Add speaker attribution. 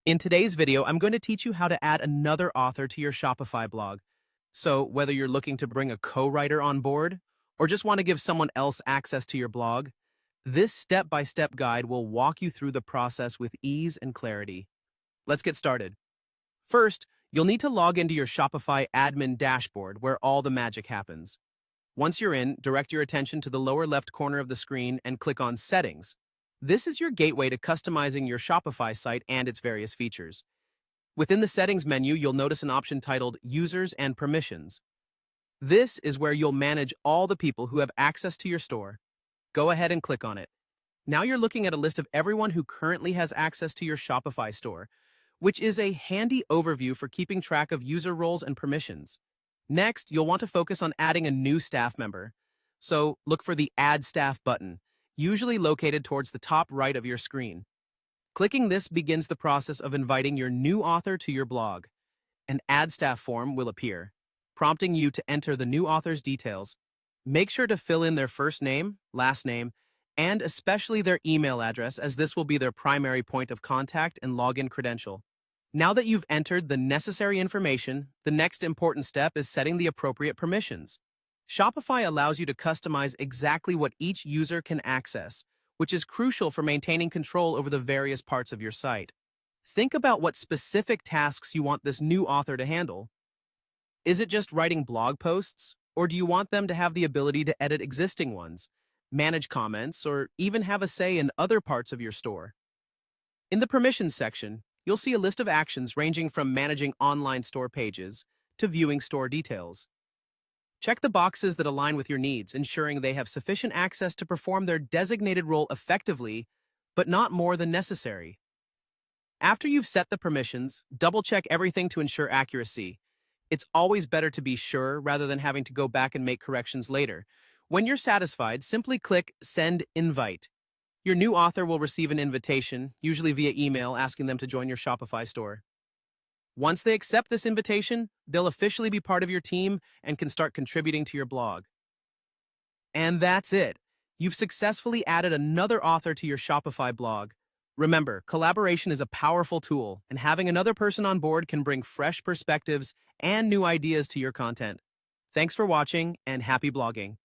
Speaker 1: In today's video, I'm going to teach you how to add another author to your Shopify blog. So whether you're looking to bring a co-writer on board or just want to give someone else access to your blog, this step-by-step guide will walk you through the process with ease and clarity. Let's get started. First, you'll need to log into your Shopify admin dashboard where all the magic happens. Once you're in, direct your attention to the lower left corner of the screen and click on Settings. This is your gateway to customizing your Shopify site and its various features. Within the Settings menu, you'll notice an option titled Users and Permissions. This is where you'll manage all the people who have access to your store. Go ahead and click on it. Now you're looking at a list of everyone who currently has access to your Shopify store, which is a handy overview for keeping track of user roles and permissions. Next, you'll want to focus on adding a new staff member. So look for the Add Staff button, usually located towards the top right of your screen. Clicking this begins the process of inviting your new author to your blog. An Add Staff form will appear, prompting you to enter the new author's details. Make sure to fill in their first name, last name, and especially their email address, as this will be their primary point of contact and login credential. Now that you've entered the necessary information, the next important step is setting the appropriate permissions. Shopify allows you to customize exactly what each user can access, which is crucial for maintaining control over the various parts of your site. Think about what specific tasks you want this new author to handle. Is it just writing blog posts, or do you want them to have the ability to edit existing ones, manage comments, or even have a say in other parts of your store? In the Permissions section, you'll see a list of actions ranging from managing online store pages to viewing store details. Check the boxes that align with your needs, ensuring they have sufficient access to perform their designated role effectively, but not more than necessary. After you've set the permissions, double-check everything to ensure accuracy. It's always better to be sure rather than having to go back and make corrections later. When you're satisfied, simply click Send Invite. Your new author will receive an invitation, usually via email, asking them to join your Shopify store. Once they accept this invitation, they'll officially be part of your team and can start contributing to your blog. And that's it. You've successfully added another author to your Shopify blog. Remember, collaboration is a powerful tool, and having another person on board can bring fresh perspectives and new ideas to your content. Thanks for watching, and happy blogging.